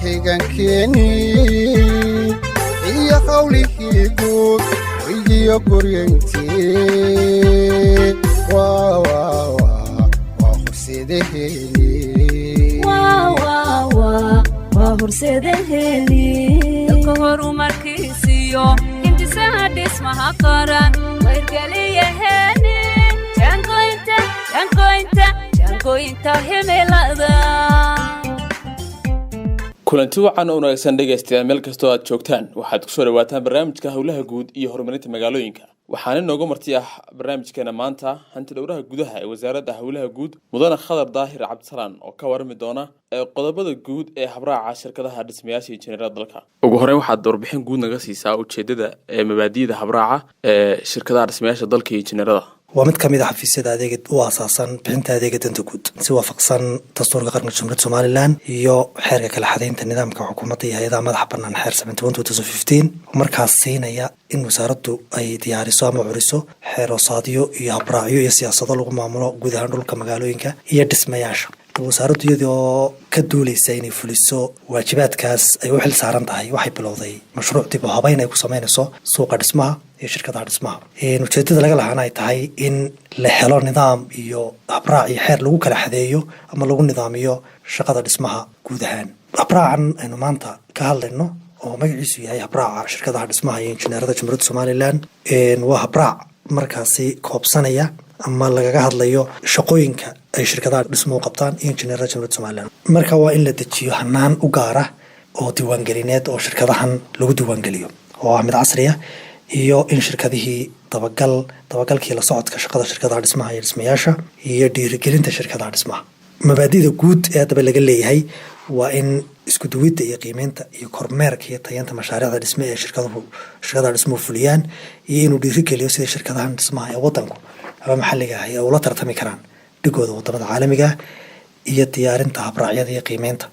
higankeni iyo qawligii guud iyo guryantii waa horseedaheni dalka horumarkiisiyo intisaha dhismaha qaran wayrgeliyaheni jangoynta himilada. kulanti wacan oo wanaagsan dhegeystayaal meel kastoo aad joogtaan waxaad ku soo dhawaataan barnaamijka hawlaha guud iyo horumarinta magaalooyinka. waxaan inoogu marti barnaamijkeena maanta hanti dhowraha gudaha ee wasaaradda hawlaha guud mudane Khadar Daahir Cabdisalaan oo ka warami doona qodobada guud ee habraaca shirkadaha dhismayaasha injineerada dalka. ugu horreyn waxaad warbixin guud naga siisaa ujeedada ee mabaadi'da habraaca shirkadaha dhismayaasha dalka iyo injineerada. ومد كمية حفيزة هذيك واساسا بنت هذيك تنتقود سوى فقصا دستور قرن جمهورية سوماليلاند يو حركة كلا حدين النظام كحكومتي هذا ما حبنا نحر 2015 ومركز الصين هي إن وزارته أي دياري سوام عرسو حير صاديو يهبرايو يسياسة لغة معمولة جودها نقول كمقالو إنك يدسمياش وزارته يدو كدولي سيني فلسو واجبات كاس أي وحل سعران تهاي وحي بلوضي مشروع تبو هبين أيكو سمين سوق دسمها iyo shirkadaha dhismaha ujeedada laga lahaana ay tahay in la helo nidaam iyo habraac iyo xeer lagu kala xadeeyo ama lagu nidaamiyo shaqada dhismaha guud ahaan. habraacan aynu maanta ka hadlayno oo magaciisu yahay habraaca shirkadaha dhismaha iyo injineerada Jamhuuriyadda Somaliland waa habraac markaasi koobsanaya ama lagaga hadlayo shaqooyinka ay shirkadaha dhismuhu qabtaan iyo injineerada Jamhuuriyadda Somaliland. marka waa in la dejiyo hanaan u gaar ah oo diiwaangelineed oo shirkadahan lagu diiwaangeliyo oo mid casri ah iyo in shirkadihii dabagalkii la socodka shaqada shirkadaha dhismaha iyo dhismayaasha iyo dhiirigelinta shirkadaha dhismaha. mabaadi'da guud ee daba laga leeyahay waa in isku duwidda iyo qiimeynta iyo kormeerka iyo tayanta mashaariicda dhisme ee shirkadaha dhismuhu fuliyaan iyo inuu dhiirigeliyo sida shirkadahan dhismaha ee wadanku ama maxalliga ah ay ula tartami karaan dhigooda wadamada caalamiga iyo diyaarinta habraacyada iyo qiimeynta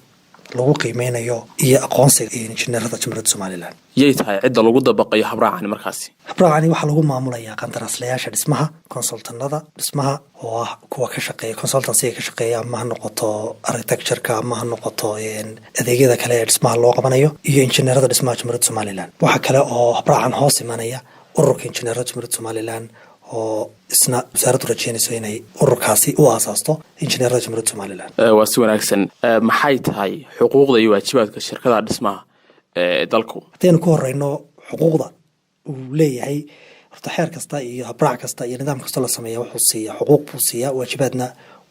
lagu qiimeynayo iyo aqoonsiga injineerada Jamhuuriyadda Somaliland. yay tahay cidda lagu dabaqayo habraacani markaasi. habraacani waxaa lagu maamulayaa qandaraaslayaasha dhismaha consultanada dhismaha oo ah kuwa ka shaqeeya consultancy ka shaqeeya ama ha noqoto architecture-ka ama ha noqoto adeegyada kale ee dhismaha loo qabanayo iyo injineerada dhismaha Jamhuuriyadda Somaliland. waxa kale oo habraacan hoos imanaya ururka injineerada Jamhuuriyadda Somaliland oo isna wasaaraddu rajeynayso inay ururkaasi u aasaasto injineerada Jamhuuriyadda Somaliland. waa si wanaagsan. maxay tahay xuquuqda iyo waajibaadka shirkadaha dhismaha ee dalku? haddaynu ku horeyno xuquuqda uu leeyahay horta xeer kasta iyo habraac kasta iyo nidaam kasta la sameeya wuxuu siiyaa xuquuq buu siiyaa waajibaadna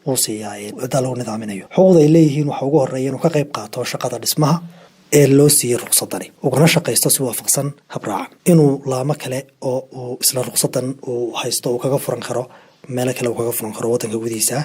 wuu siiyaa cidda lagu nidaaminayo. xuquuqda ay leeyihiin waxa ugu horeeya inuu ka qayb qaato shaqada dhismaha ee loo siiyey ruqsadani ugana shaqaysto si waafaqsan habraacan inuu laamo kale oo uu isla ruqsadan uu haysto uu kaga furan karo meelo kale uu kaga furan karo wadanka gudihiisa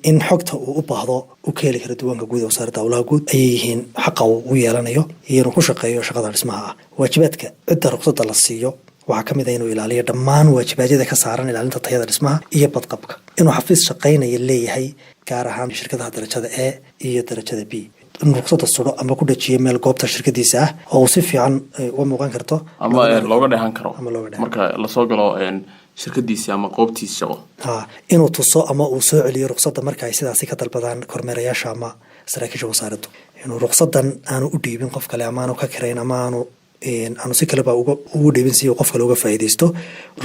in xogta uu u baahdo uu ka heli karo diiwaanka guud ee wasaaradda hawlaha guud ayay yihiin xaqa uu u yeelanayo iyo inuu ku shaqeeyo shaqada dhismaha ah. waajibaadka cidda ruqsadda la siiyo waxaa ka mid ah inuu ilaaliyo dhammaan waajibaadyada ka saaran ilaalinta tayada dhismaha iyo badqabka inuu xafiis shaqaynaya leeyahay gaar ahaan shirkadaha darajada A iyo darajada B in ruqsadda suro ama ku dhajiyo meel goobta shirkadiisa ah oo uu si fiican uga muuqan karto ama looga dheehan karo marka la soo galo shirkadiisa ama qoobtiisa shaqo. inuu tuso ama uu soo celiyo ruqsadda marka ay sidaasi ka dalbadaan kormeerayaasha ama saraakiisha wasaaraddu inuu ruqsaddan aanu u dhiibin qof kale ama aanu ka kirayn ama aanu si kaleba ugu dhiibin si qof kale uga faa'iideysto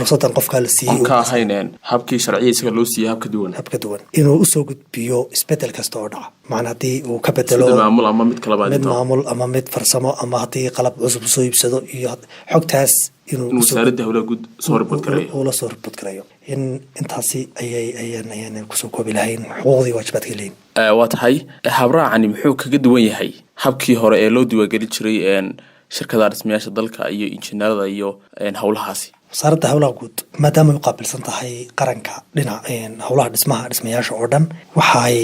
ruqsaddan qofka la siiyey ka ahayn habkii sharciyiisa loo siiyey habka duwan inuu u soo gudbiyo isbedel kasta oo dhaca macna haddii uu ka bedelo maamul ama mid kala mid maamul ama mid farsamo ama haddii qalab cusub soo iibsado iyo xogtaas inuu wasaaradda hawlaha guud soo report gareeyo intaasi ayaan kusoo koobi lahayn xuquuqdii waajibaadka leeyihiin. waa tahay habraacani muxuu kaga duwan yahay habkii hore ee loo diiwaangelin jiray shirkadaha dhismayaasha dalka iyo injineerada iyo hawlahaasi? wasaaradda hawlaha guud maadaama ay u qaabilsan tahay qaranka dhinaca hawlaha dhismayaasha oo dhan waxay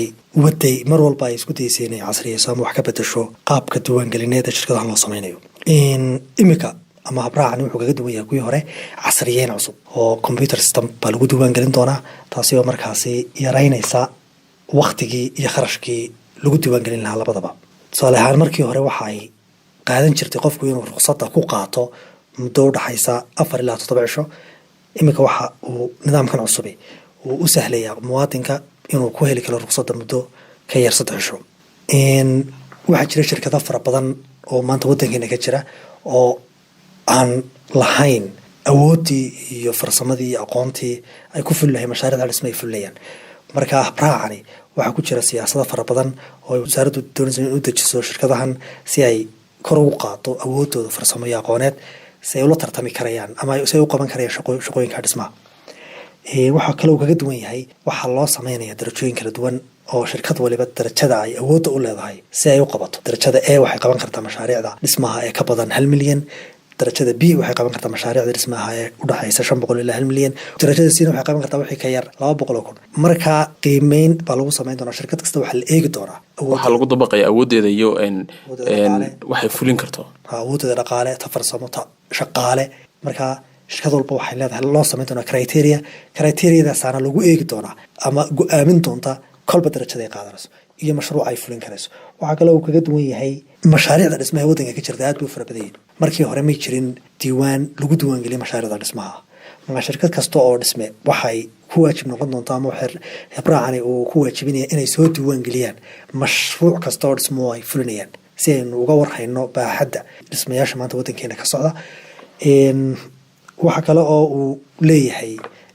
waday mar walba ay isku daysay inay casriyeyso ama wax ka bedesho qaabka diiwaangelineed ee shirkadahan loo sameynayo. imika ama habraacan wuxuu kaga duwan yahay kuwii hore casriyeyn cusub oo computer system baa lagu diiwaangelin doonaa taasi oo markaasi yaraynaysa waqtigii iyo kharashkii lagu diiwaangelin lahaa labadaba. tusaale ahaan markii hore waxa ay qaadan jirtay qofku inuu ruqsadda ku qaato muddo u dhaxaysa 4 ilaa 7 cisho iminka waxa uu nidaamkan cusubi uu u sahlayaa muwaadinka inuu ku heli karo ruqsadda muddo ka yar 3 cisho waxaa jira shirkado fara badan oo maanta waddankeena ka jira oo aan lahayn awoodii iyo farsamadii iyo aqoontii ay ku fuli lahayn mashaariicda dhisme ay fulinayaan marka habraacani waxaa ku jira siyaasado fara badan oo wasaaraddu doonaysa in u dejiso shirkadahan si ay kor ugu qaado awoodooda farsamo iyo aqooneed si ay ula tartami karayaan ama si ay u qaban karayaan shaqooyinka dhismaha waxaa kale uu kaga duwan yahay waxaa loo sameynaya darajooyin kala duwan oo shirkad waliba darajada ay awoodda u leedahay si ay u qabato darajada A waxay qaban kartaa mashaariicda dhismaha ee ka badan 1 milyan darajada B waxay qaban kartaa mashaariicda dhismaha ee u dhaxaysa 500 ilaa 1 milyan darajada C waxay qaban kartaa wixii ka yar 200 kun marka qiimeyn baa lagu sameyn doonaa shirkad kasta waxa la eegi doonaa waxa lagu dabaqay awoodeeda iyo waxay fulin karto awoodda dhaqaale ta farsamo ta shaqaale marka shirkad walba waxay leedahay loo sameyn doonaa criteria-daasana lagu eegi doonaa ama go'aamin doonta kolba darajada ay qaadanayso iyo mashruuc ay fulin karayso waxaa kale uu kaga duwan yahay mashaariicda dhismaha waddanka ka jirta aad bay u fara badan yihiin markii hore may jirin diiwaan lagu diiwaangeliya mashaariicda dhismaha marka shirkad kasta oo dhisme waxay ku waajib noqon doontaa ama habraacani uu ku waajibinaya inay soo diiwaangeliyaan mashruuc kasta oo dhismo ay fulinayaan si aynu uga warhayno baaxadda dhismayaasha maanta waddankeena ka socda waxaa kale oo uu leeyahay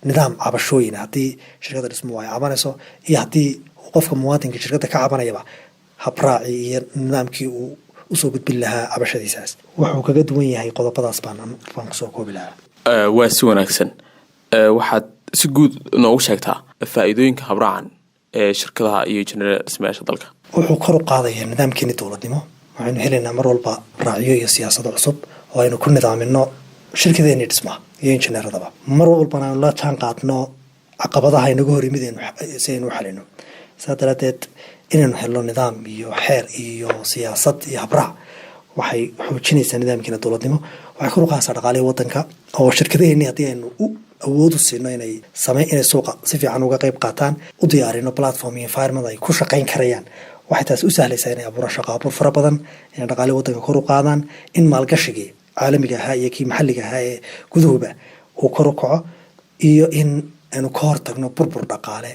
nidaam cabashooyin haddii shirkadda dhismuhu ay cabanayso iyo haddii qofka muwaadinka shirkadda ka cabanayaba habraaci iyo nidaamkii uu usoo gudbin lahaa cabashadiisaas wuxuu kaga duwan yahay qodobadaas baan kusoo koobi lahaa waa si wanaagsan waxaad si guud noogu sheegtaa faa'iidooyinka habraacan ee shirkadaha iyo injineerada dhismayaasha dalka wuxuu kor u qaadayaa nidaamkeeni dowladnimo waxaynu helaynaa mar walba raacyo iyo siyaasado cusub oo aynu ku nidaamino shirkadeeni dhismaha iyo injineeradaba mar walbana aynu la jaan qaadno caqabadaha inaga hor yimid si aynu u xalino saa daraadeed inaynu helno nidaam iyo xeer iyo siyaasad iyo habraac waxay xoojinaysaa nidaamkeena dowladnimo waxay kor u qaadaysaa dhaqaalihii waddanka oo shirkadaheeni haddii aynu u awood u siino inay suuqa si fiican uga qayb qaataan u diyaarino platform iyo environment ay ku shaqayn karayaan waxay taasi u sahlaysaa inay abuuraan shaqo abuur fara badan inay dhaqaalihii waddanka kor u qaadaan in maalgashigii caalamiga ahaa iyo kii maxalliga ahaa ee gudahuba uu kor u kaco iyo in aynu ka hortagno burbur dhaqaale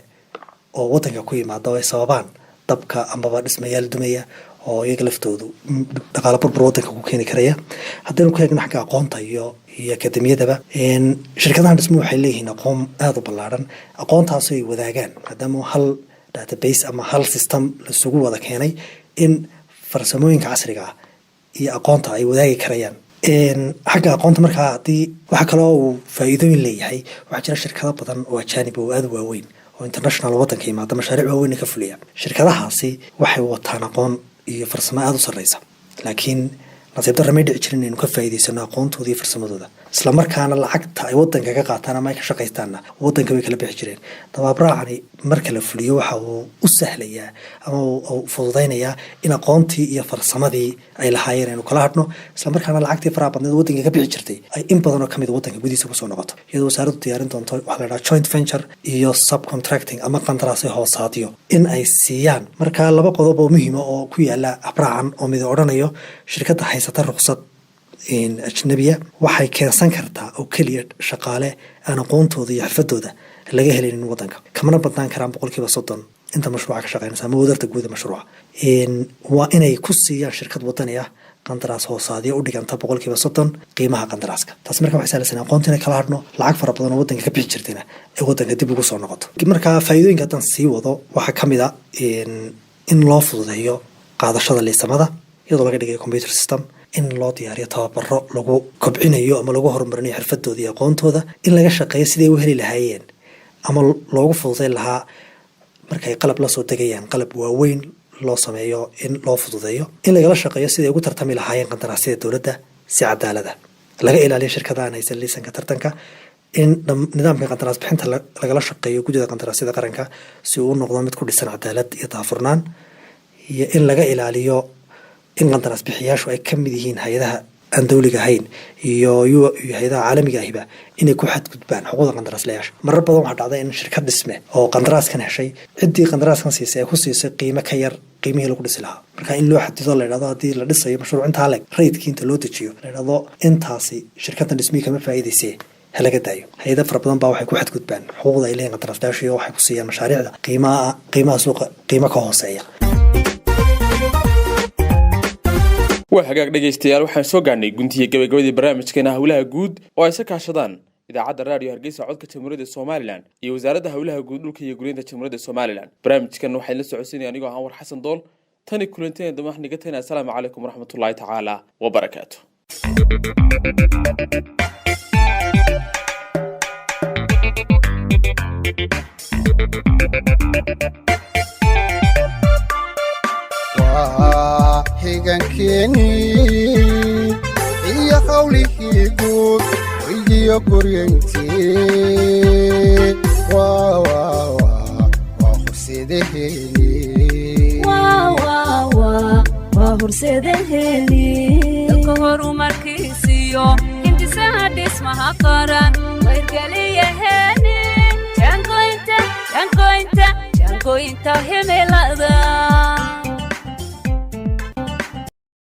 oo waddanka ku yimaada oo ay sababaan dabka amaba dhismayaal dumaya oo iyaga laftoodu dhaqaale burbur waddanka ku keeni karaya haddaynu ku eegno xagga aqoonta iyo akademiyadaba shirkadahan dhismuhu waxay leeyihiin aqoon aada u ballaaran aqoontaasoo ay wadaagaan maadaama hal database ama hal system laisugu wada keenay in farsamooyinka casriga ah iyo aqoonta ay wadaagi karayaan xagga aqoonta markaa haddii waxaa kaloo uu faa'iidooyin leeyahay waxaa jira shirkado badan oo ajaanib oo aada u waaweyn oo international waddanka yimaada mashaariic waaweyn ka fuliya shirkadahaasi waxay wataan aqoon iyo farsamo aada u sarreysa laakiin nasiib darra may dhici jirin inaynu ka faa'iidaysano aqoontooda iyo farsamadooda isla markaana lacagta ay waddanka ka qaataan ama ay ka shaqaystaanna waddanka way kala bixi jireen dababraacani marka la fuliyo waxa uu u sahlayaa ama uu fududaynayaa in aqoontii iyo farsamadii ay lahaayeen aynu kala hadhno isla markaana lacagtii faraha badneed waddanka ka bixi jirtay ay in badan oo kamid waddanka gudihiisa kusoo noqoto iyadoo wasaaraddu diyaarin doonto waxa la dhaha joint venture iyo subcontracting ama qandaraasyo hoosaadyo in ay siiyaan marka laba qodob oo muhiima oo ku yaala habraacan oo mid odhanayo shirkadda haysata ruqsad ajnabiya waxay keensan kartaa oo keliya shaqaale aan aqoontooda iyo xirfadooda laga helaynin waddanka kamana badnaan karaan 30% inta mashruuca ka shaqeynaysa ama wadarta guuda mashruuca waa inay ku siiyaan shirkad wadani ah qandaraas hoosaadyo u dhiganta 30% qiimaha qandaraaska taas marka waxay sahlaysaa aqoonta inay kala hadhno lacag fara badan oo waddanka ka bixi jirtayna ee waddanka dib ugu soo noqoto marka faa'iidooyinka haddaan sii wado waxaa ka mid ah in loo fududeeyo qaadashada liisamada iyadoo laga dhigayo computer system in loo diyaariyo tababaro lagu kobcinayo ama lagu horumarinayo xirfadooda iyo aqoontooda in laga shaqeeyo siday u heli lahaayeen ama loogu fududeyn lahaa markay qalab la soo degayaan qalab waaweyn loo sameeyo in loo fududeeyo in lagala shaqeeyo siday ugu tartami lahaayeen qandaraasyada dowladda si cadaalada laga ilaaliyo shirkadahan haysan liisanka tartanka in nidaamka qandaraas bixinta lagala shaqeeyo guddida qandaraasyada qaranka si uu u noqdo mid ku dhisan cadaalad iyo daahfurnaan iyo in laga ilaaliyo in qandaraas bixiyaashu ay ka mid yihiin hay-adaha aan dawliga ahayn iyo hay'adaha caalamiga ahiba inay ku xadgudbaan xuquuqda qandaraaslayaasha. marar badan waxaa dhacday in shirkad dhisme oo qandaraaskan heshay ciddii qandaraaskan siisay ay ku siisay qiimo ka yar qiimihii lagu dhisi lahaa. marka in loo xadido la yidhahdo haddii la dhisayo mashruuc intaa leeg raydkii inta loo dejiyo la yidhahdo intaasi shirkaddan dhismihii kama faa'iidaysee halaga daayo. hay-ada fara badan baa waxay ku xadgudbaan xuquuqda ay leeyihin qandaraaslayaasha iyo waxay ku siiyaan mashaariicda qiimaha suuqa qiimo ka hooseeya. waa hagaag dhegaystayaal, waxaan soo gaarnay guntiga gabagabadii barnaamijkeena howlaha guud oo ay ka kaashadaan idaacadda raadiyo Hargeysa codka Jamhuuriyadda Soomaaliland iyo wasaaradda howlaha guud dhulka iyo guriyada Jamhuuriyadda Soomaaliland. barnaamijkan waxay la socodsiinayaan anigoo Anwar Xasan Dool. tani kulanteena damax nigatayna. Assalaamu calaykum waraxmatullaahi tacaala wa barakaatuh. xigankeeni iyo qawligii guud iyo guryantii waa horseedaheeni dalka horumarkiisiyo hindisaha dhismaha qaran wayrgeliyaheeni jangoynta himilada